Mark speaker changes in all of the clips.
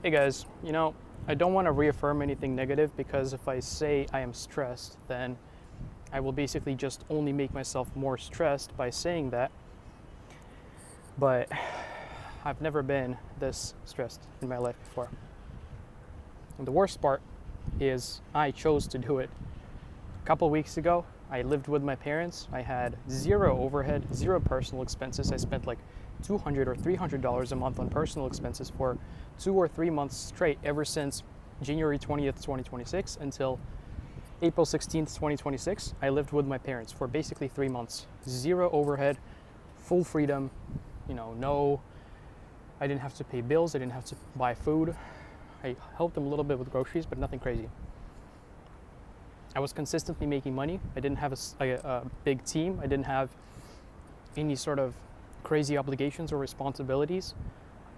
Speaker 1: Hey guys, I don't want to reaffirm anything negative because if I say I am stressed, then I will basically just only make myself more stressed by saying that. But I've never been this stressed in my life before. And the worst part is I chose to do it. A couple weeks ago, I lived with my parents. I had zero overhead, zero personal expenses. I spent like $200 or $300 a month on personal expenses for 2 or 3 months straight ever since January 20th, 2026 until April 16th, 2026. I lived with my parents for basically 3 months. Zero overhead, full freedom, no, I didn't have to pay bills. I didn't have to buy food. I helped them a little bit with groceries, but nothing crazy. I was consistently making money. I didn't have a big team. I didn't have any sort of crazy obligations or responsibilities.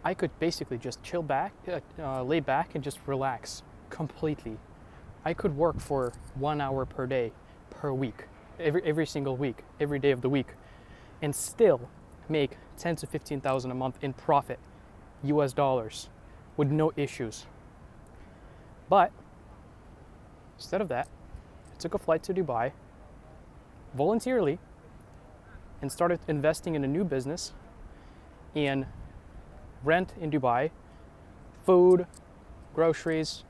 Speaker 1: I could basically just chill back, lay back and just relax completely. I could work for 1 hour per day, per week, every single week, every day of the week, and still make 10 to 15,000 a month in profit, US dollars, with no issues. But instead of that, I took a flight to Dubai voluntarily and started investing in a new business in rent in Dubai, food, groceries,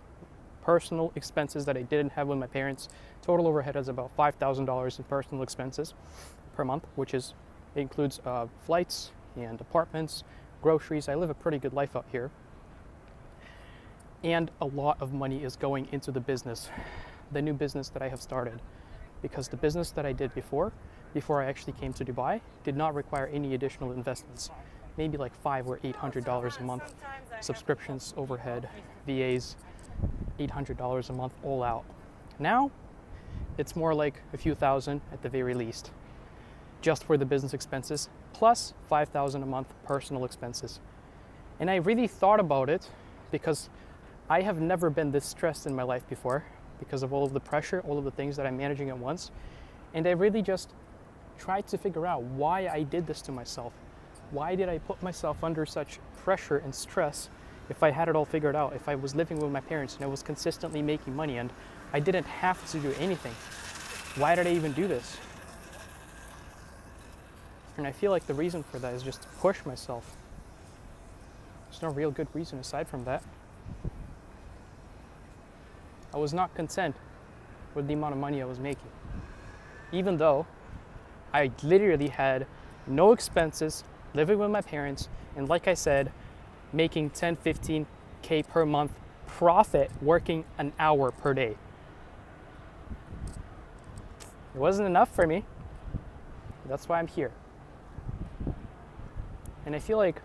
Speaker 1: personal expenses that I didn't have with my parents. Total overhead is about $5,000 in personal expenses per month, which includes flights and apartments, groceries. I live a pretty good life out here. And a lot of money is going into the business, the new business that I have started. Because the business that I did before I actually came to Dubai, did not require any additional investments. Maybe like $500 or $800 a month, subscriptions, overhead, VAs, $800 a month, all out. Now, it's more like a few thousand at the very least, just for the business expenses, plus $5,000 a month personal expenses. And I really thought about it because I have never been this stressed in my life before because of all of the pressure, all of the things that I'm managing at once. And I really just tried to figure out why I did this to myself. Why did I put myself under such pressure and stress if I had it all figured out, if I was living with my parents and I was consistently making money and I didn't have to do anything? Why did I even do this? And I feel like the reason for that is just to push myself. There's no real good reason aside from that. I was not content with the amount of money I was making, even though I literally had no expenses, living with my parents, and like I said, making 10, 15K per month profit working an hour per day. It wasn't enough for me. That's why I'm here. And I feel like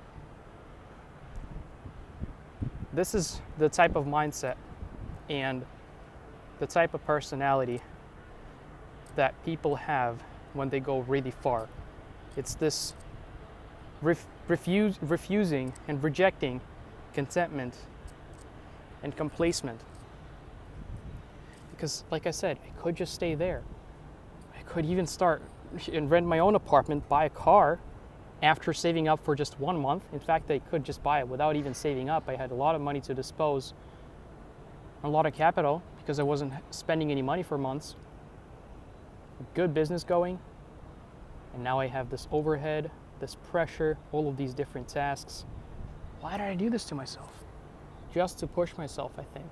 Speaker 1: this is the type of mindset and the type of personality that people have when they go really far. It's this refusing and rejecting contentment and complacement. Because like I said, I could just stay there. I could even start and rent my own apartment, buy a car after saving up for just 1 month. In fact, I could just buy it without even saving up. I had a lot of money to dispose, a lot of capital because I wasn't spending any money for months. Good business going. And now I have this overhead, this pressure, all of these different tasks. Why did I do this to myself? Just to push myself, I think.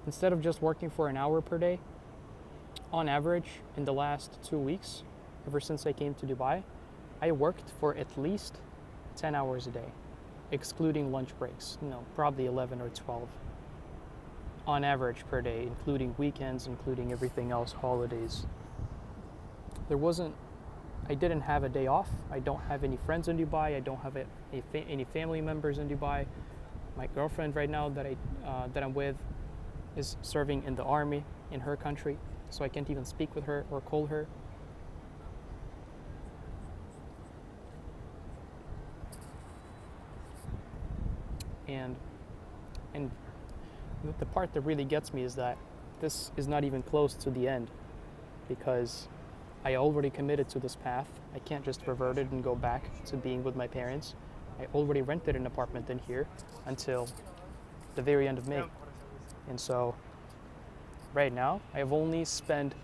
Speaker 1: Instead of just working for an hour per day, on average, in the last 2 weeks, ever since I came to Dubai, I worked for at least 10 hours a day, excluding lunch breaks, probably 11 or 12 on average per day, including weekends, including everything else, holidays. I didn't have a day off. I don't have any friends in Dubai. I don't have any family members in Dubai. My girlfriend right now that I'm with is serving in the army in her country, so I can't even speak with her or call her. And the part that really gets me is that this is not even close to the end, because I already committed to this path. I can't just revert it and go back to being with my parents. I already rented an apartment in here until the very end of May. And so right now, I've only spent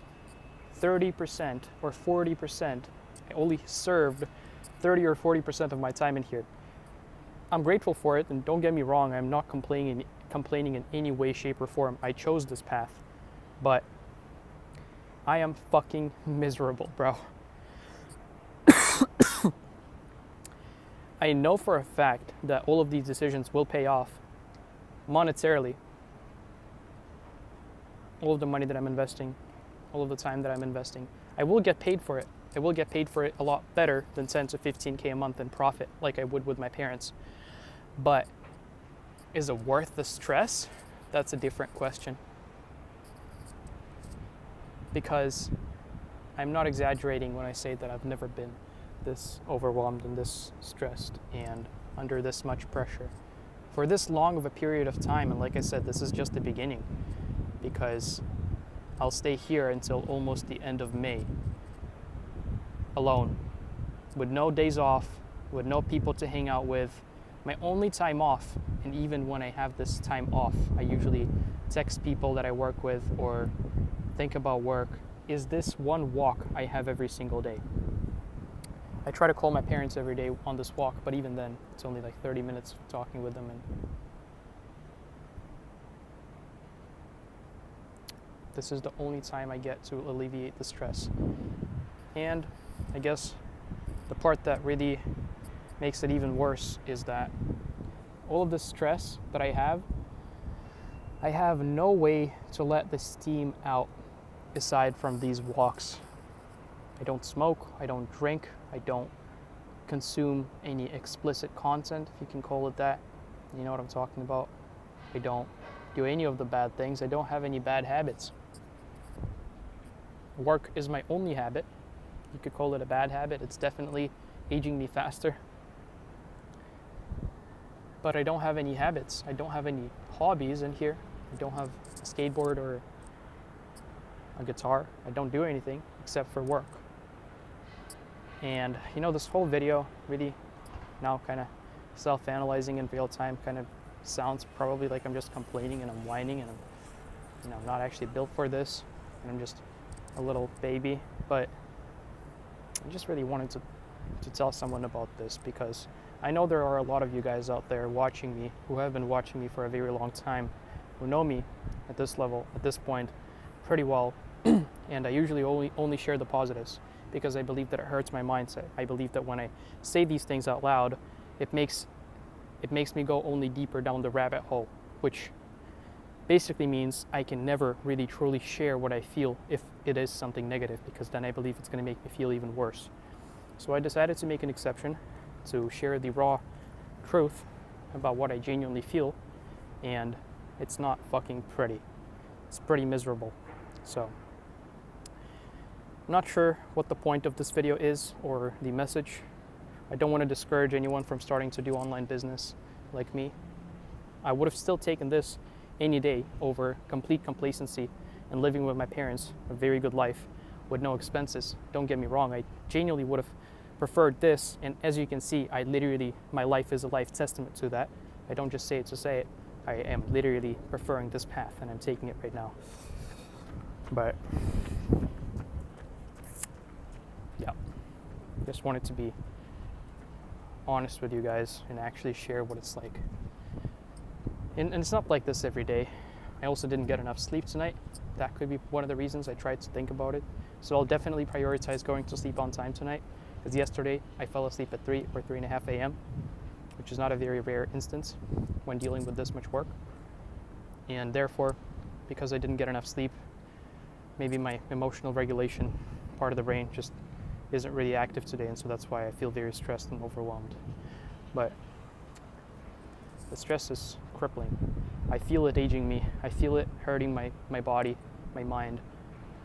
Speaker 1: 30% or 40%. I only served 30 or 40% of my time in here. I'm grateful for it, and don't get me wrong, I'm not complaining in any way, shape, or form. I chose this path, but I am fucking miserable, bro. I know for a fact that all of these decisions will pay off monetarily. All of the money that I'm investing, all of the time that I'm investing, I will get paid for it. I will get paid for it a lot better than 10 to 15K a month in profit like I would with my parents. But is it worth the stress? That's a different question. Because I'm not exaggerating when I say that I've never been this overwhelmed and this stressed and under this much pressure for this long of a period of time. And like I said, this is just the beginning, because I'll stay here until almost the end of May alone, with no days off, with no people to hang out with. My only time off, and even when I have this time off, I usually text people that I work with or think about work, is this one walk I have every single day. I try to call my parents every day on this walk, but even then, it's only like 30 minutes talking with them. And this is the only time I get to alleviate the stress. And I guess the part that really makes it even worse is that all of the stress that I have no way to let the steam out aside from these walks. I don't smoke, I don't drink, I don't consume any explicit content, if you can call it that. You know what I'm talking about. I don't do any of the bad things. I don't have any bad habits. Work is my only habit. You could call it a bad habit. It's definitely aging me faster. But I don't have any habits. I don't have any hobbies in here. I don't have a skateboard or a guitar. I don't do anything except for work. And you know, this whole video really now kind of self-analyzing in real time kind of sounds probably like I'm just complaining and I'm whining and I'm not actually built for this and I'm just a little baby. But I just really wanted to tell someone about this, because I know there are a lot of you guys out there watching me who have been watching me for a very long time, who know me at this level, at this point, pretty well. And I usually only share the positives, because I believe that it hurts my mindset. I believe that when I say these things out loud, it makes me go only deeper down the rabbit hole, which basically means I can never really truly share what I feel if it is something negative, because then I believe it's going to make me feel even worse. So I decided to make an exception, to share the raw truth about what I genuinely feel, and it's not fucking pretty. It's pretty miserable. So I'm not sure what the point of this video is or the message. I don't want to discourage anyone from starting to do online business like me. I would have still taken this any day over complete complacency and living with my parents a very good life with no expenses. Don't get me wrong, I genuinely would have preferred this, and as you can see, my life is a life testament to that. I don't just say it to say it. I am literally preferring this path, and I'm taking it right now. But yeah, just wanted to be honest with you guys and actually share what it's like. And it's not like this every day. I also didn't get enough sleep tonight. That could be one of the reasons. I tried to think about it. So I'll definitely prioritize going to sleep on time tonight, because yesterday I fell asleep at 3 or 3:30 a.m., which is not a very rare instance when dealing with this much work. And therefore, because I didn't get enough sleep, maybe my emotional regulation part of the brain just isn't really active today, and so that's why I feel very stressed and overwhelmed. But the stress is crippling. I feel it aging me. I feel it hurting my body, my mind.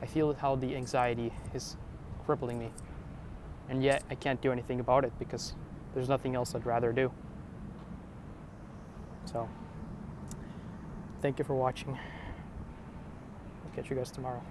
Speaker 1: I feel how the anxiety is crippling me. And yet I can't do anything about it because there's nothing else I'd rather do. So, thank you for watching. I'll catch you guys tomorrow.